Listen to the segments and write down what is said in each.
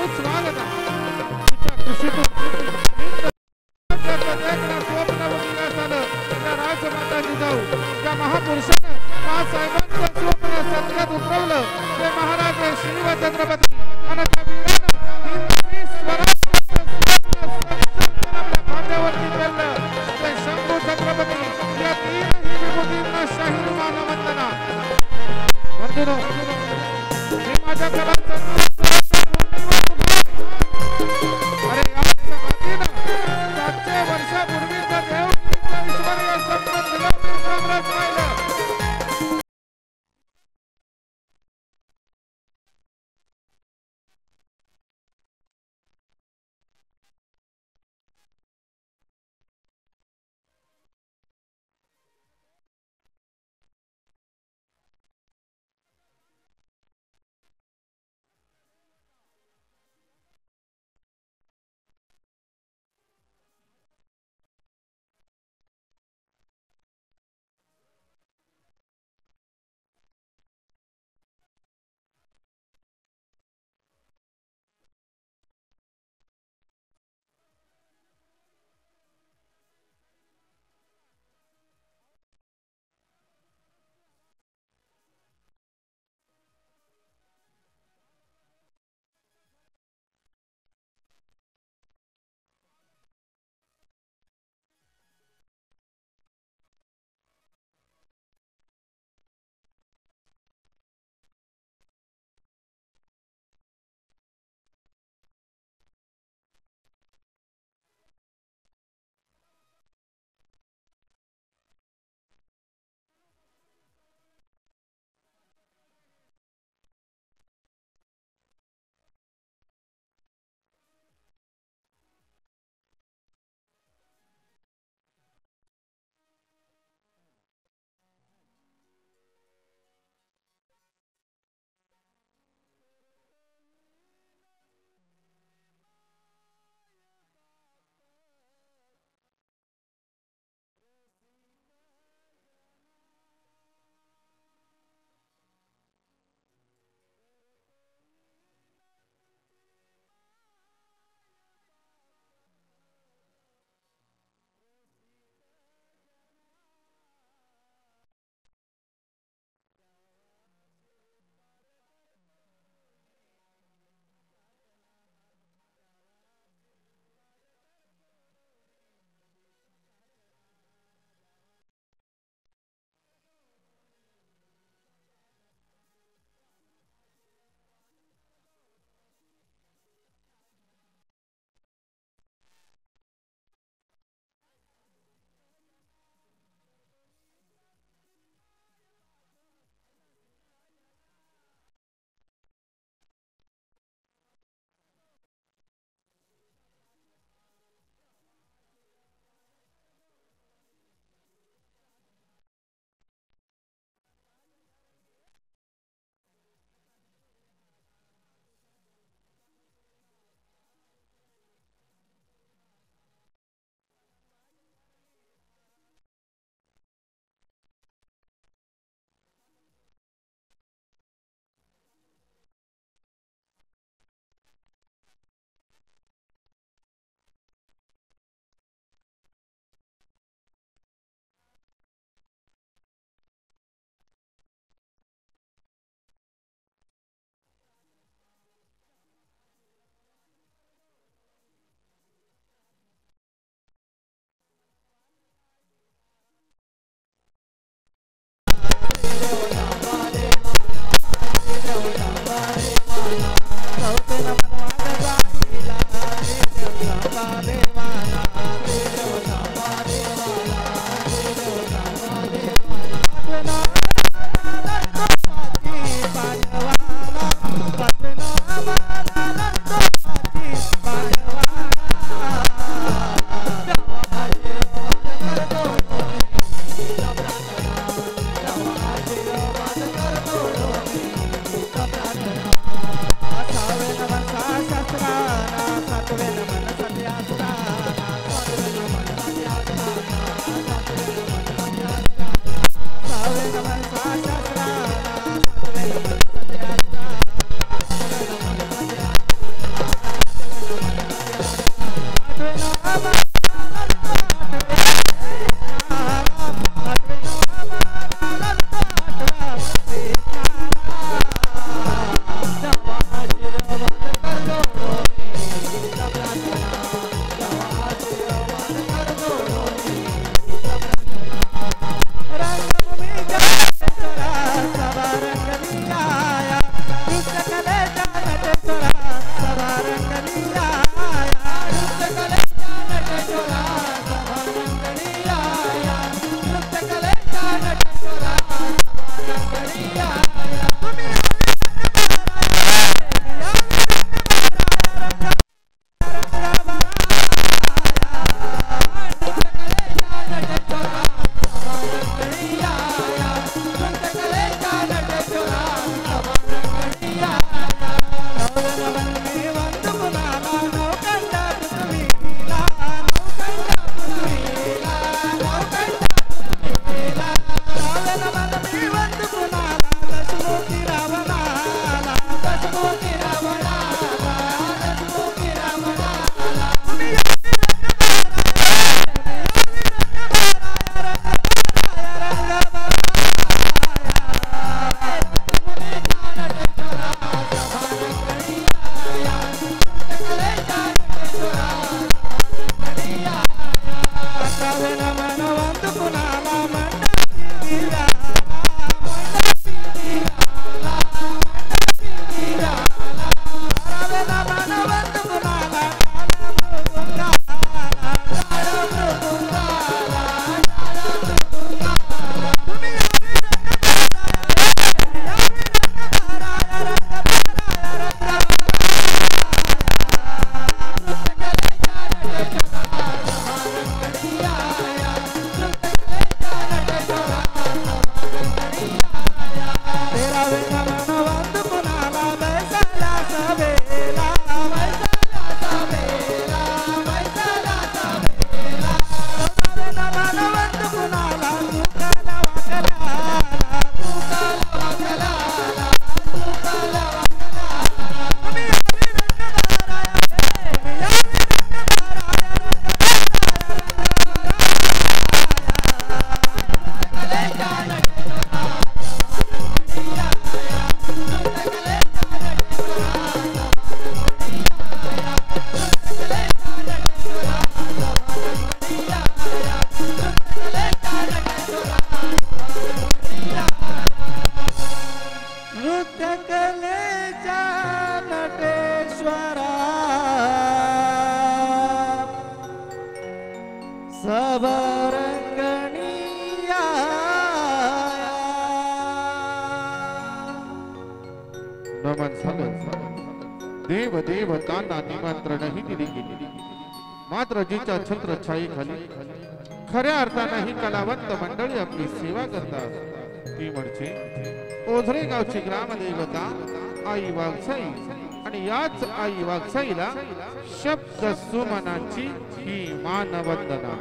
हेच वागता तुझ्या कृषीतून स्वप्न बघितलं त्या राजमाता जिजाऊ त्या महापुरुषानं महासाहेबांचं स्वप्न सत्यात उतरवलं ते महाराज शिव छत्रपती आणि त्या वीरानं हिंदवी स्वराज्याचं स्वप्न आपल्या खांद्यावरती पेललं ते शंभू छत्रपती या तीनही विभूतींना शाहीर मानवंदना बंधुनो मी माझ्या कलांचं अरे या मातीनं 700 वर्षापूर्वीचं देवगिरीचं ईश्वरीय स्वप्न दिलं साम्राज्य पाहिलं सबरंगणिया नमन झालं. देव देवतांना निमंत्रणही दिली गेली. मात्र जिच्या छत्रछायेखाली खऱ्या अर्थाने ही कलावंत मंडळी आपली सेवा करतात ती म्हणजे ओझरे गावची ग्रामदेवता आई वाघसाई. आणि याच आई वाघसाईला शब्द सुमनाची ही मानवंदना.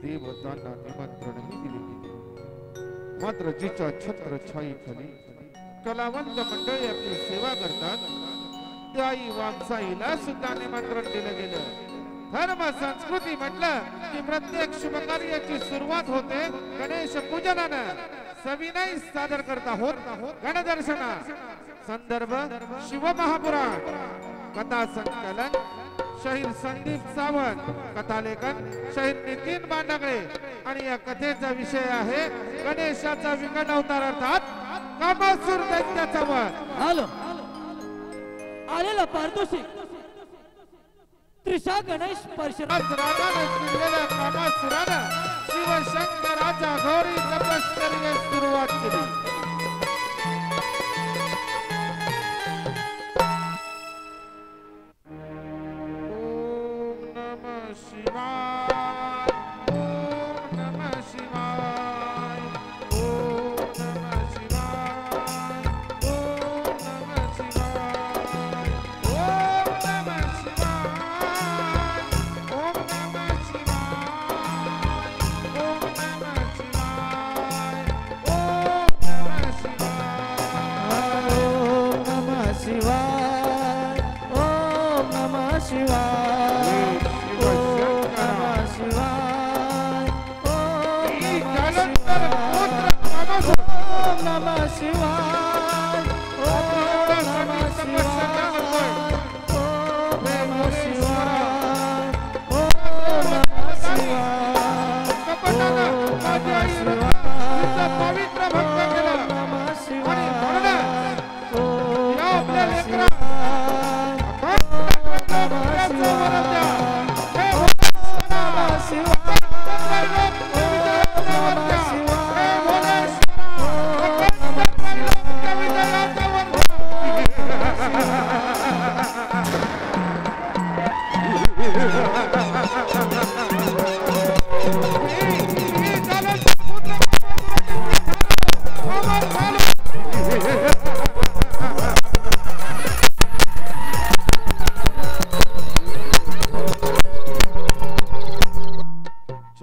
देवतांना निमंत्रणही दिले गेले. मात्र जिच्या छत्रछाईखाली कलावंत मंडळी आपली सेवा करतात त्या आई वामसाईला सुद्धा निमंत्रण दिलं गेलं. धर्म संस्कृती म्हटलं की प्रत्येक शुभ कार्याची सुरुवात होते गणेश पूजनानं. सविनय सादर करता होत गणदर्शना. संदर्भ शिवमहापुराण. कथा संकलन शहीद संदीप सावंत. कथालेखन शहीद नितीन बांडगळे. आणि या कथेचा विषय आहे गणेशाचा विकट अवतार अर्थात कामासुर दैत्याचा वध. आलो आलेला पारितोषिक त्रिशा गणेश परशुराम रागाने चिडलेल्या कामासुरानं शिवशंकराच्या घोरी तपश्चर्येस सुरुवात केली. ओम नमः शिवाय. ओम नमः शिवाय. ओम नमः शिवाय. ओम नमः शिवाय. ओम नमः शिवाय. ओम नमः शिवाय. ओम नमः शिवाय. ओम नमः शिवाय. ओम नमः शिवाय ओम नमः शिवाय ओम नमः शिवाय ओम नमः शिवाय ओम नमः शिवाय ओम नमः शिवाय ओम नमः शिवाय पवित्र भक्त केला. नमः आणि म्हणूनच ओम या आपल्या नमः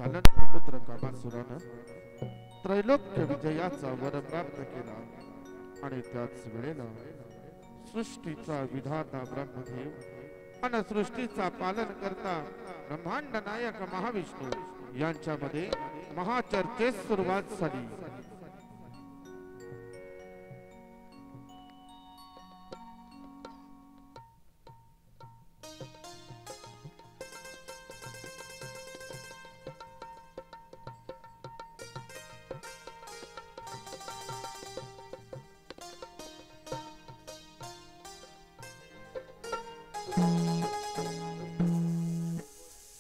लेकरा पुत्र कामासुरानं त्रैलोक्य विजयाचा वर प्राप्त केला. आणि त्याच वेळेला सृष्टीचा विधाता ब्रह्मदेव आणि सृष्टीचा पालन करता ब्रह्मांड नायक महाविष्णू यांच्यामध्ये महाचर्चेस सुरुवात झाली.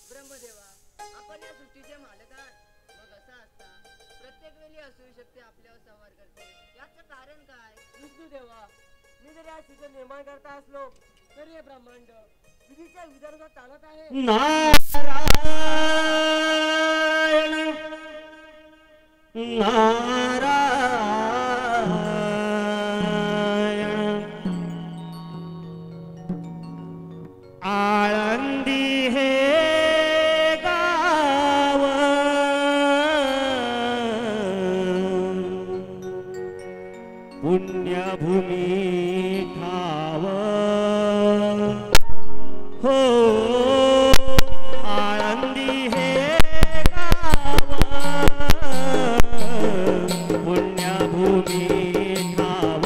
ब्रह्मदेवा, आपण या सृष्टीचे मालक आहात. मग असा असता प्रत्येक वेळी असुरी शक्ती आपल्यावर संवार करते. याचं कारण काय? विष्णुदेवा, मी जर या सृष्टीचे निर्माण करता असलो तरी हे ब्रह्मांड विधीच्या विधानानुसार चालत आहे. आळंदी हे गाव पुण्यभूमी ठाव हो. आळंदी हे गाव पुण्यभूमी ठाव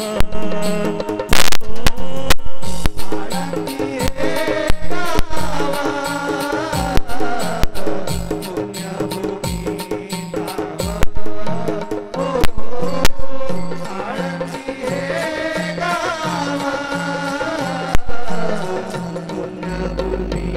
पुण्यभूमी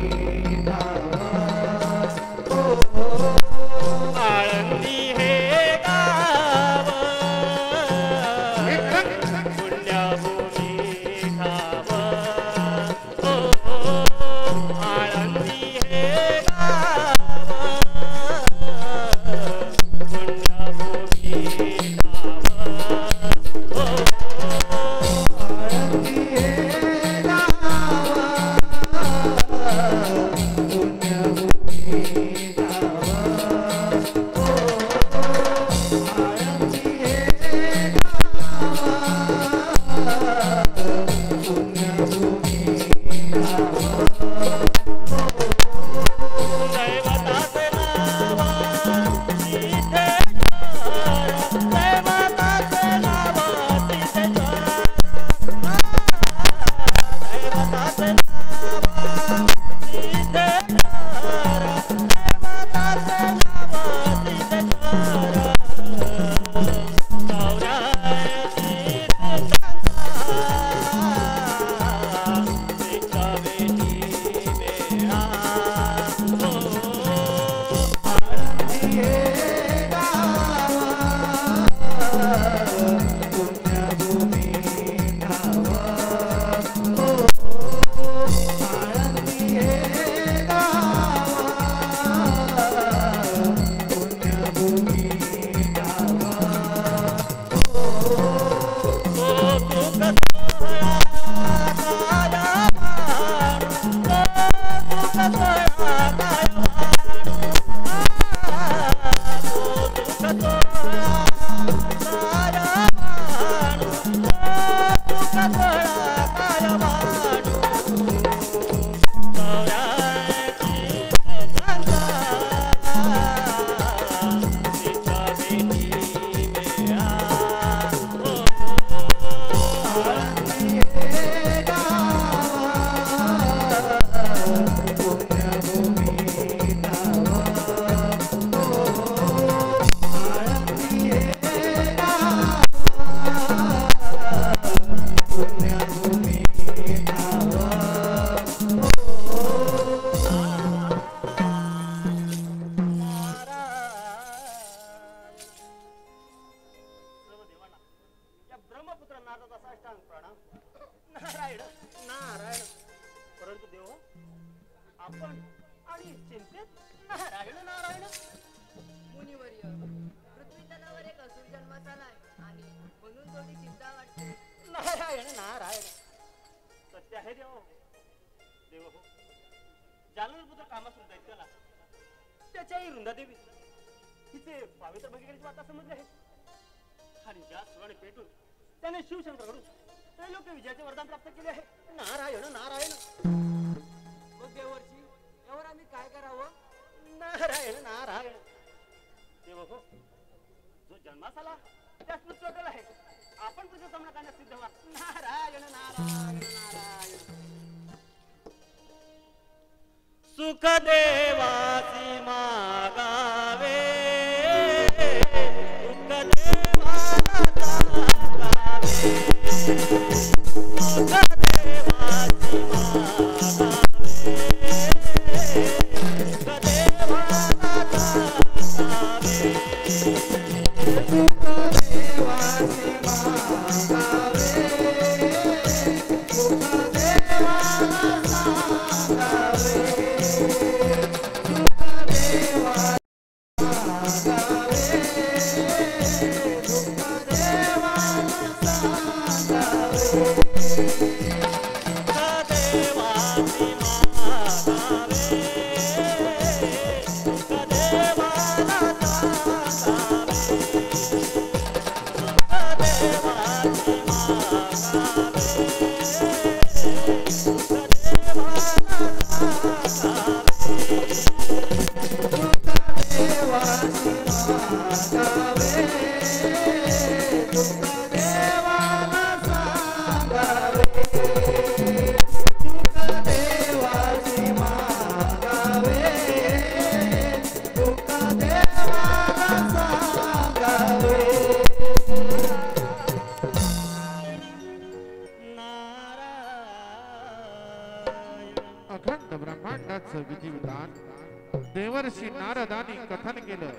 देवर्षी नारदानी कथन केलं.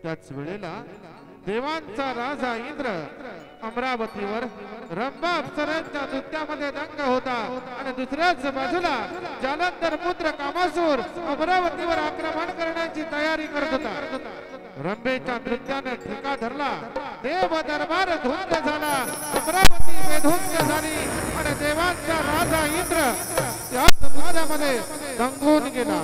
त्याच वेळेला देवांचा राजा इंद्र अमरावतीवर रंभा अप्सरांच्या नृत्यामध्ये दंग होता आणि दुसऱ्याच बाजूला जालंधर पुत्र कामासूर अमरावतीवर आक्रमण करण्याची तयारी करत होता. रंभेच्या नृत्याने ठिका धरला. देव दरबार धुंद झाला. अमरावती बेधुंद झाली आणि देवांचा राजा इंद्र त्याच नृत्यामध्ये दंगून गेला.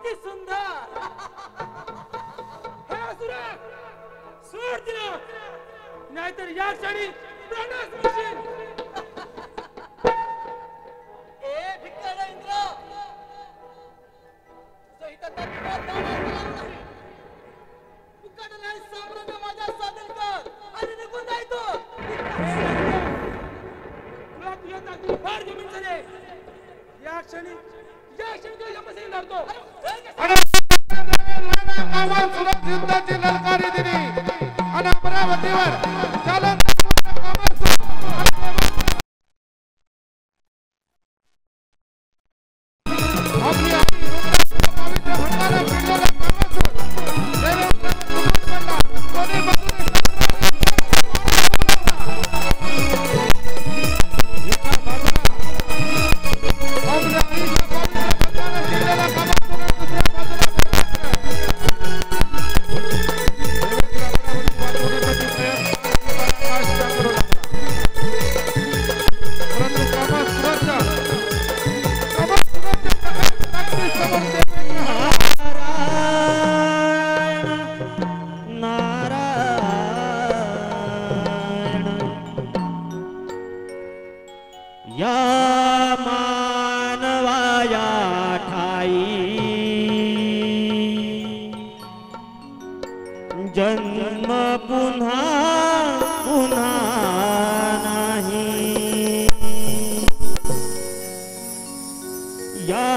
किती सुंदर. हे असुरा सोड तिला, नाहीतर या क्षणी प्राणास मिळशील. ए भिक्खड इंद्र, तुझं इथं तर तुला दान ऐकणार नाही. फुकट नाही साम्राज्य माझ्या स्वाधीन कर आणि निघून जाय तू. तुला तुझ्या ताकदीने फार जमीन झाले. या क्षणी तुझ्या यमसेने लढतो. युद्धाची ललकारी दिली आणि अमरावतीवर चालन आपली आई पवित्र भंडारा पिढ्याला कोणी बाजूने या मानवाया ठाई जन्म पुन्हा पुन्हा नाही. या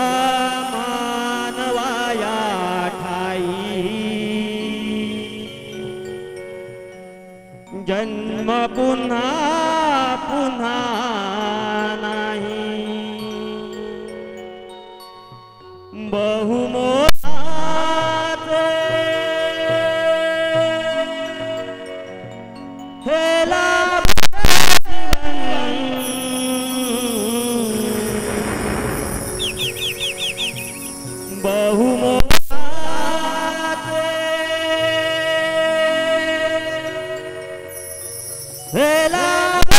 मानवाया ठाई जन्म पुन्हा पुन्हा नाही. बहुमोलाचे हे लाभ जीवन. बहुमोलाचे हे लाभ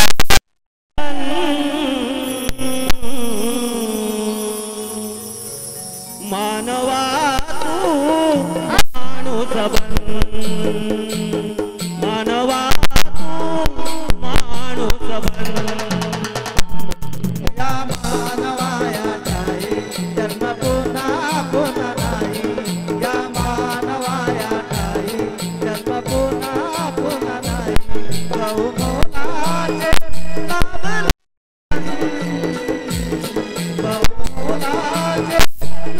मानवा तू माणूस बन. मानवा तू माणूस बन. या मानवाया ठाई जन्म पुन्हा पुन्हा नाही. या मानवाया ठाई जन्म पुन्हा पुन्हा नाही. बहुमोलाचे लाभले बहुमोलाचे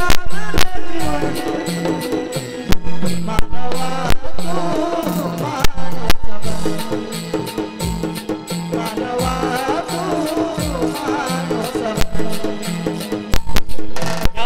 लाभले जीवन. मानवा तू माणूस बन. मानवा तू माणूस बन. या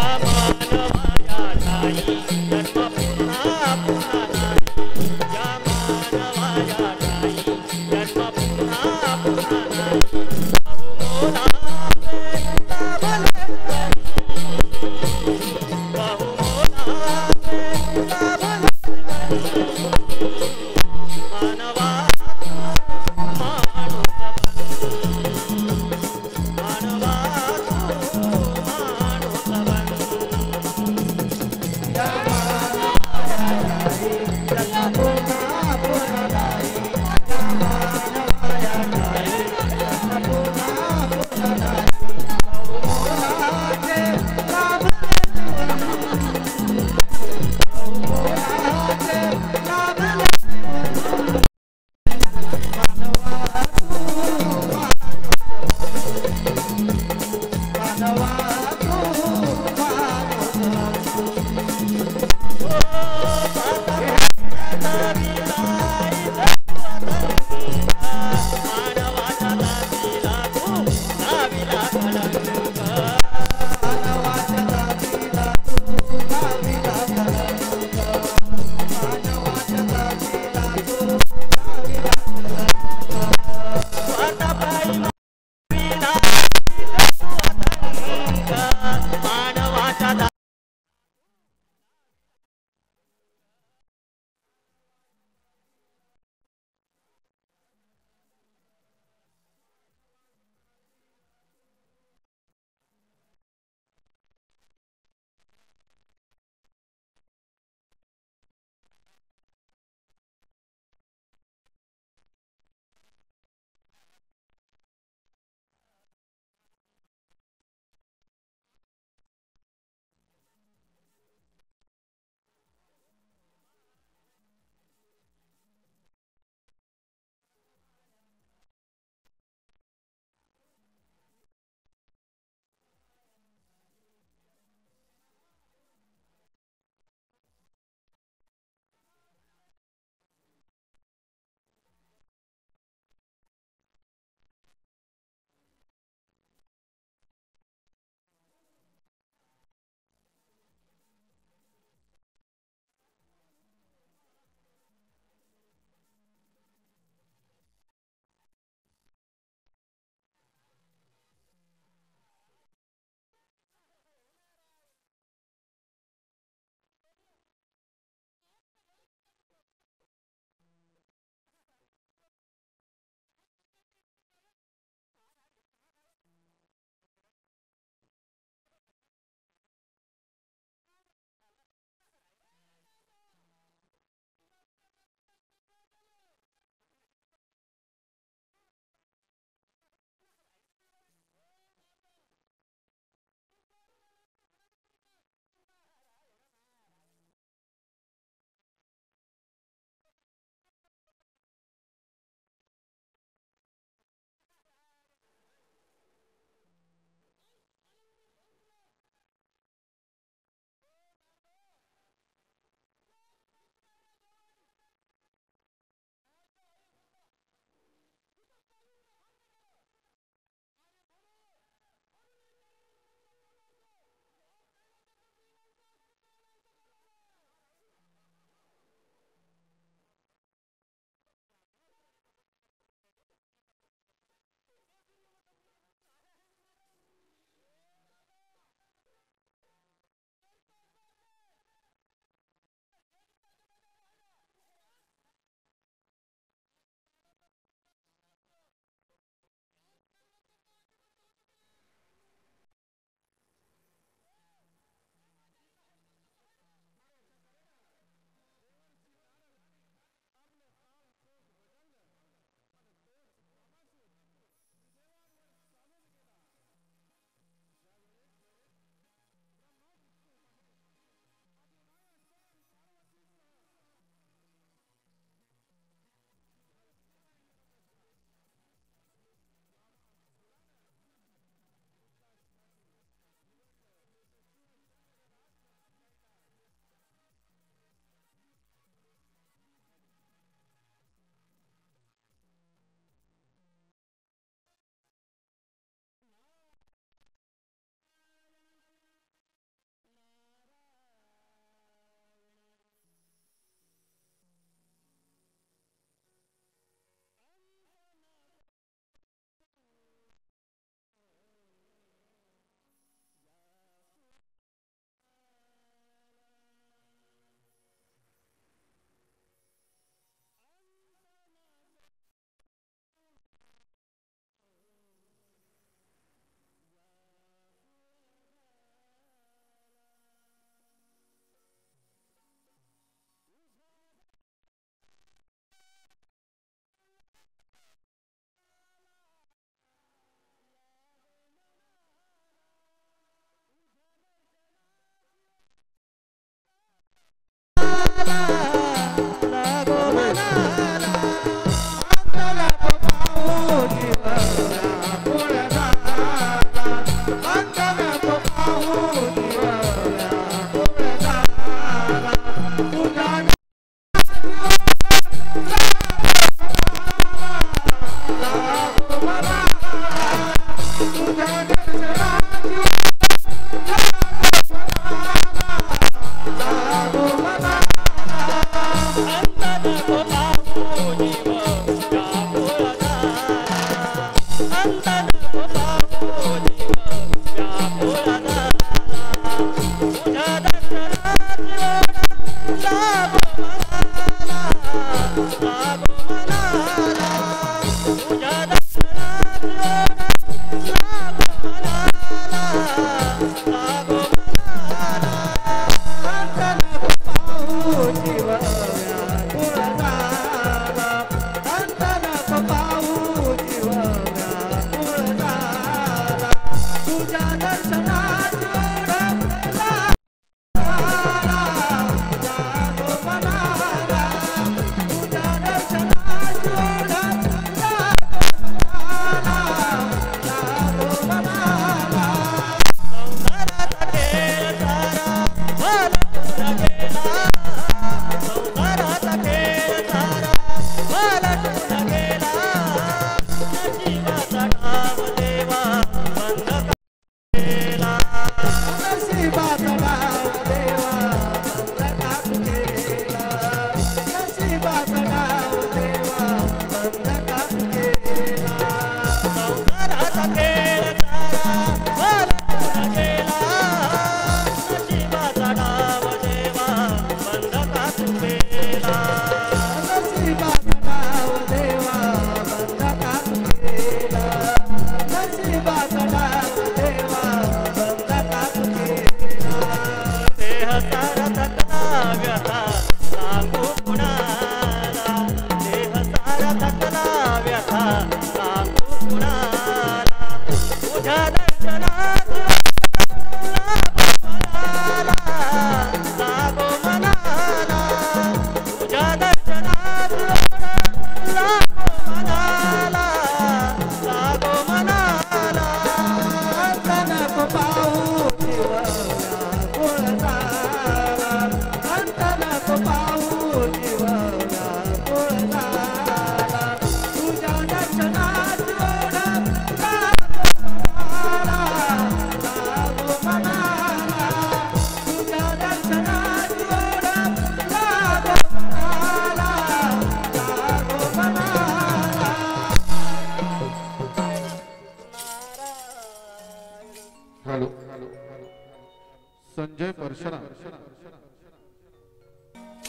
जय परशुराम.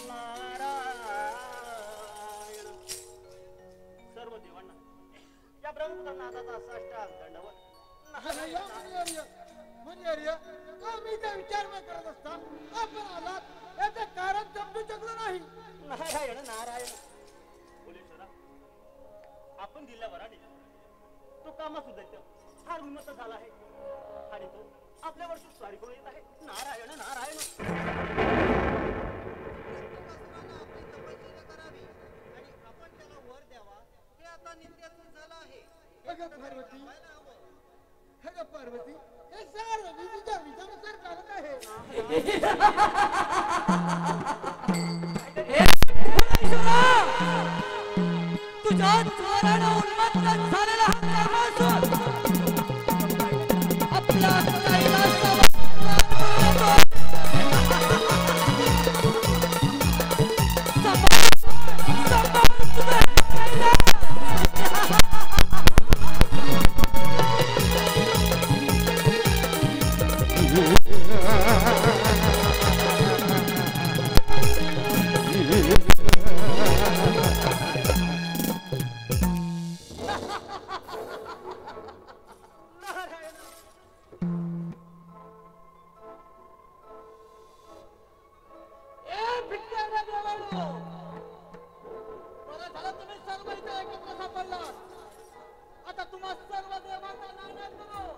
नारायण सर्व देवांना या ब्रह्मनादाचा साष्टांग दंडवत. आम्ही त्या विचार न करत असता आपण आलात याचं कारण समजू शकलो नाही. नारायण नारायण भोलेश्वरा, आपण दिल्या वराने तो कामासुदैत्य फार उन्मत्त झाला आहे आणि तो आपल्या वर्षी स्वारी करून येत आहे. नारायण नारायण. आपली तपश्चर्या करावी आणि आपण त्याला वर द्यावा हे आता नित्याचं झालं आहे. अगं पार्वती हे सारं विधीच्या विधानुसार चालत आहे. तुझ्या जोरानं उन्मत्त झालेला हा कामासूर आपला कैलासावर आता तुम्हा सर्व देवांचा नाना करू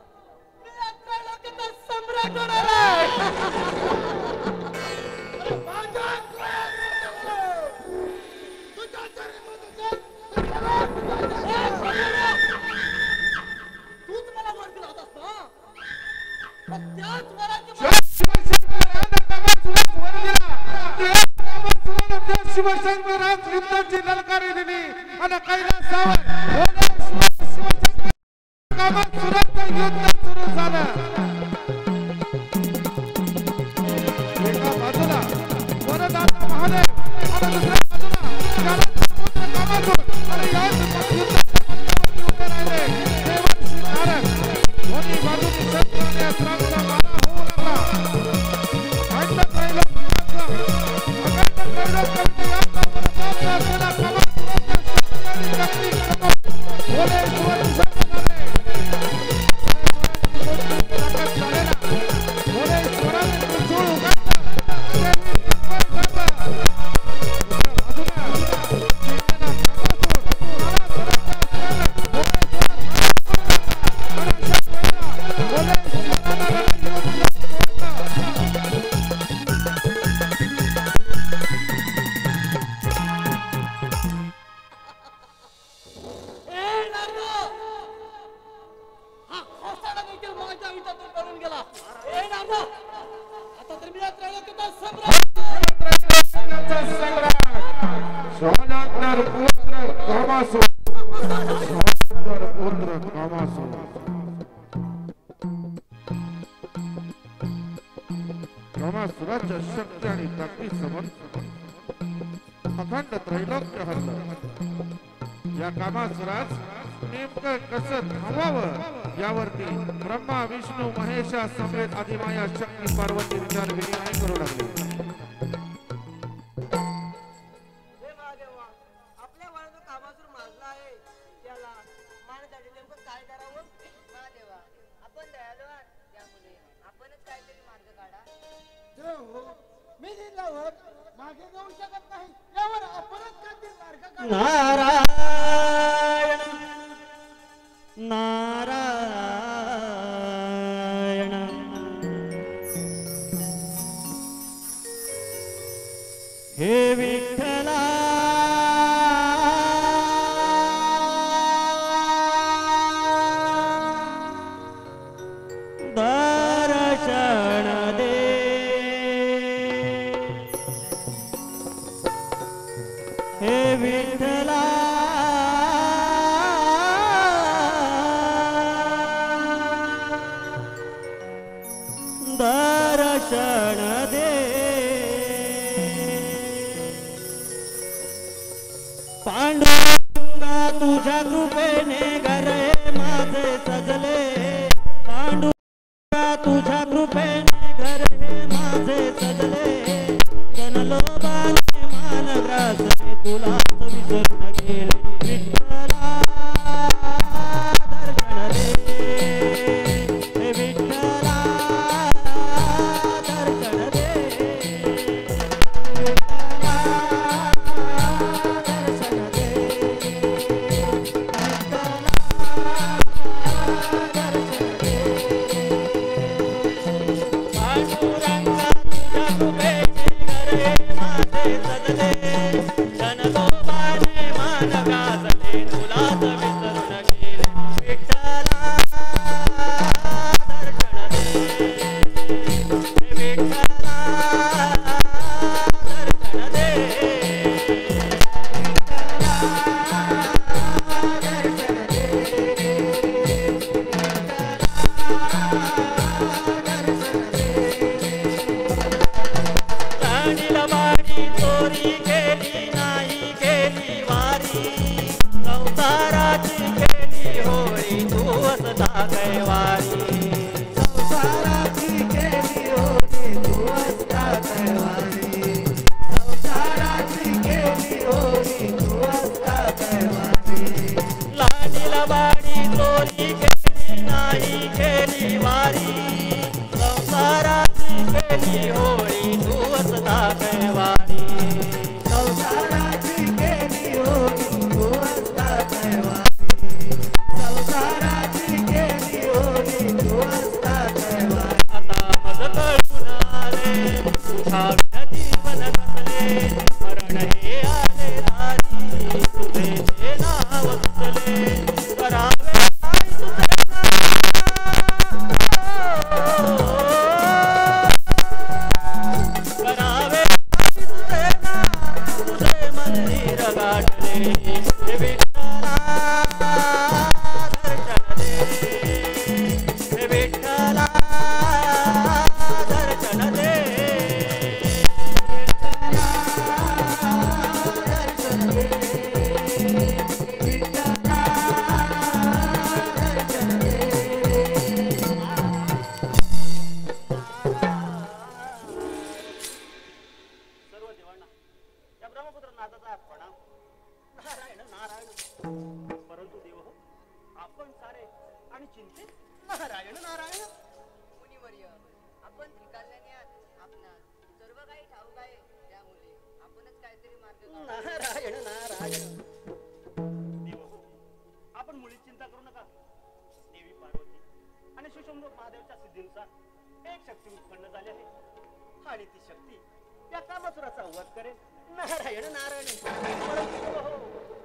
मी आता लोकांचा सम्राट होणार आहे. तूच मला वर दिला होतास ना त्याच वराची शिवशंकरात युद्धाची ललकारी दिली आणि कैलासावर कामासुराचं युद्ध सुरू झालं. एका बाजूला वरदाता महादेव आणि दुसऱ्या बाजूला त्याला पुत्र कामासुर आणि या युद्धाच्या मंचावरती उभे राहिले देवर्षी नारद. दोन्ही बाजूनी शस्त्राने अस्त्रांचा मारा होऊ लागला. अखंड त्रैलोक्य कामासुराच्या शक्ती आणि ताकदीसमोर अखंड त्रैलोक्य हल्लं. या कामासुरास नेमकं कसं थांबवावं यावरती ब्रह्मा विष्णू महेशा समेत आदिमाया शक्ती पार्वती विचार विनिमय करू लागले. आपल्या वराचा कामासूर माजला आहे त्याला मारण्यासाठी नेमकं काय करावं. महादेवा आपण दयाळू आहात त्यामुळे आपणच काहीतरी मार्ग काढा. मी दिल्यावर मागे जाऊ शकत नाही यावर आपणच काहीतरी मार्ग काढा. नारायण नारायण. हे विठ्ठला दर्शन दे. हे विठ्ठला दर्शन दे. पांडुरंगा तुझ्या कृपेने घर माझे सजले. पांडुरंगा तुझ्या कृपेने घर माझे माझे सजले जनलोभाने मान ग्रासले तुलाच विसरून गेले विठ्ठला दर्शन दे हे विठ्ठला दर्शन दे विठ्ठला दर्शन दे पांडुरंगा तुझ्या कृपेची गरे माझे सजले जनलोभाने मान गाजले तुलाच विसरून गेले विठ्ठला दर्शन दे हे विठ्ठला दर्शन दे राणीला वाडी चोरी केली नाही केली वारी संसाराची केली होळी तू असता कैवारी संसाराची केली होळी तू असता कैवारी संसाराची केली होळी तू असता कैवारी लाडीला वाडी चोरी केली नाही केली वारी संसाराची केली होळी तू असता कैवारी संसाराची केली होळी तू असता कैवारी संसाराची केली होळी तू असता कैवारी आता मज कळून आले तुझा जीवन कसले मरण हे आले दारी तुझे ते नाव सुचले करावे काय तुझे करावे तुझे नाव तुझे मंदिर गाठले हे विठ्ठला दर्शन दे हे विठ्ठला दर्शन दे दर्शन दे विठ्ठला दर्शन दे सर्व देवांना या ब्रह्मपुत्र नाथाचा प्रणाम नारायण नारायण परंतु देव हो आपण सारे आणि चिंतित नारायण नारायण मुनिवर्य आपण त्रिकाल्याने आपणास सर्व काही ठाऊक आहे त्यामुळे आपणच काहीतरी मार्ग काढा. नारायण नारायण देव हो आपण मुळीच चिंता करू नका देवी पार्वती आणि शिशुंभ महादेवच्या सिद्धीनुसार एक शक्ती उत्पन्न झाली आहे आणि ती शक्ती त्या कामासुराचा वध करेल नारायण नारायण परंतु देव हो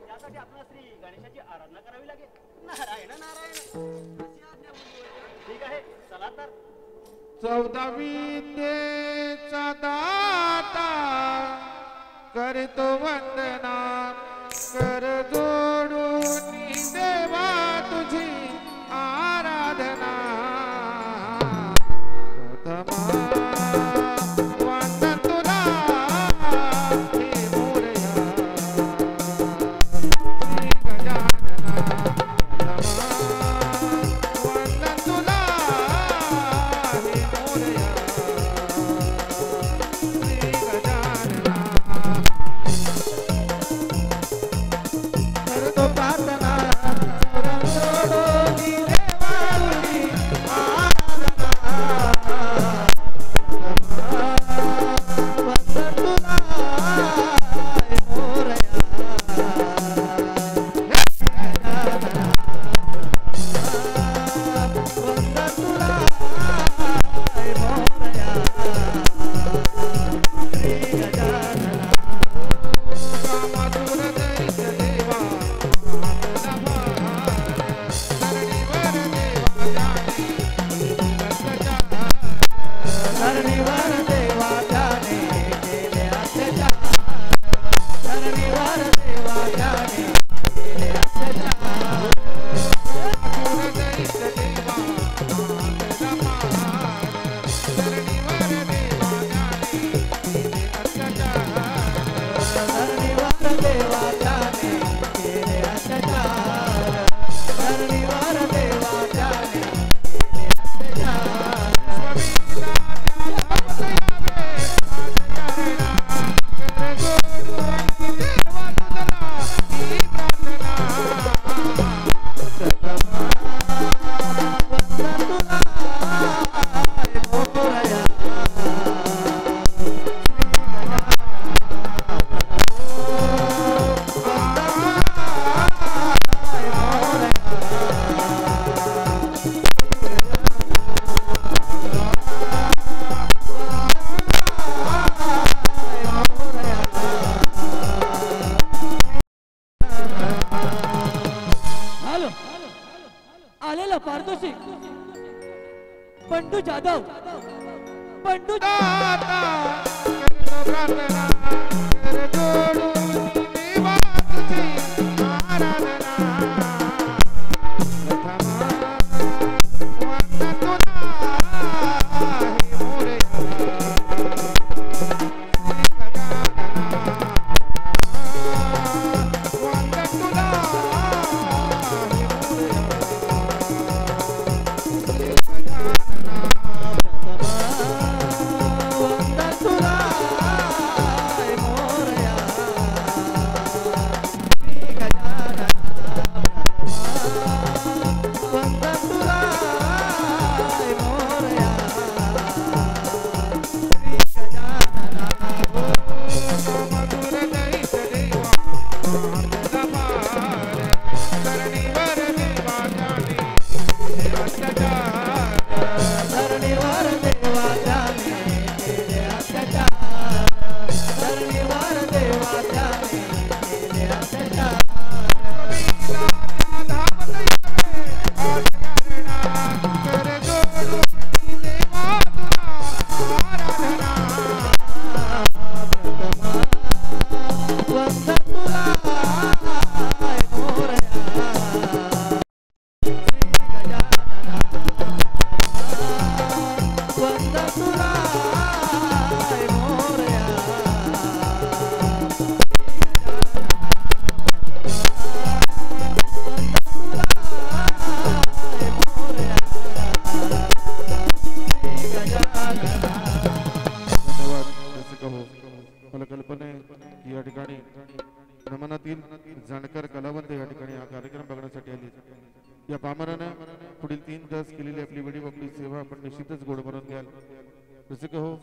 त्यासाठी आपल्याला श्री गणेशाची आराधना करावी लागेल नारायण नारायण अशी आज्ञा मुनिवर्य. ठीक आहे चला तर 14 विद्येचा दाता करतो वंदना कर जोडून देवा तुझी आराधना प्रथमा वंदन तुला हे मोरया श्री गजानना प्रथमा वंदन तुला हे मोरया आता करतो प्रार्थना कर जोडून देवा तुझी आराधना जाणकार कलावंत या ठिकाणी हा कार्यक्रम बघण्यासाठी आली. या पामरानं पुढील 3 तास केलेली आपली वेळी आपली सेवा आपण निश्चितच गोड भरून घ्याल. रसिक हो,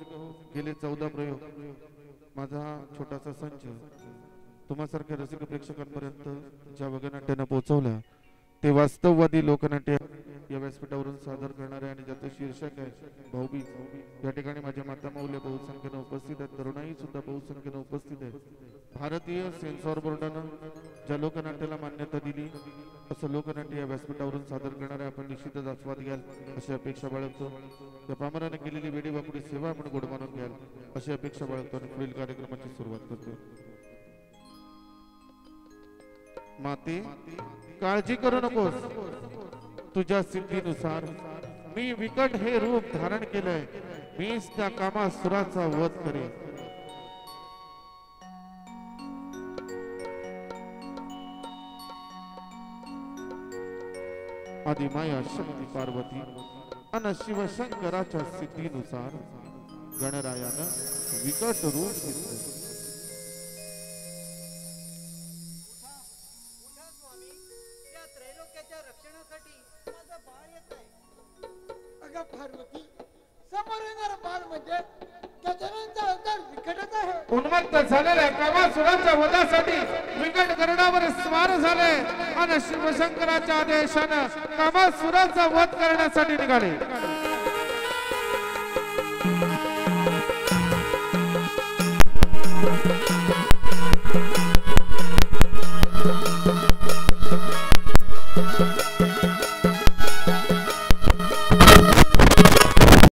गेले 14 प्रयोग माझा हा छोटासा संच तुम्हासारख्या रसिक प्रेक्षकांपर्यंत ज्या वगनाट्यानं पोहोचवला ते वास्तववादी लोकनाट्य या व्यासपीठावरून सादर करणारे आणि ज्याचं शीर्षक आहे भाऊबीज. या ठिकाणी माझ्या माता माऊल्या बहुसंख्येनं उपस्थित आहेत, तरुणाई सुद्धा बहुसंख्येनं उपस्थित आहेत. भारतीय सेन्सॉर बोर्डानं ज्या लोकनाट्याला मान्यता दिली असं लोकनाट्य या व्यासपीठावरून सादर करणारे आपण निश्चितच आस्वाद घ्याल अशी अपेक्षा बाळगतो. या पामराने केलेली वेडी वाकडी सेवा आपण गोड मानून घ्याल अशी अपेक्षा बाळगतो आणि पुढील कार्यक्रमाची सुरुवात करतो. माते काळजी करू नकोस, तुझ्या सिद्धीनुसार मी विकट हे रूप धारण केलंय. मीच त्या कामासुराचा वध करेन. आदिमाया शक्ती पार्वती अन शिवशंकराच्या सिद्धीनुसार गणरायानं विकट रूप घेतलं. उन्मत्त झालेल्या कामासुराच्या वधासाठी विकट गरुडावर स्वार झाले आणि शिवशंकराच्या आदेशानं कामासुराचा वध करण्यासाठी निघाले.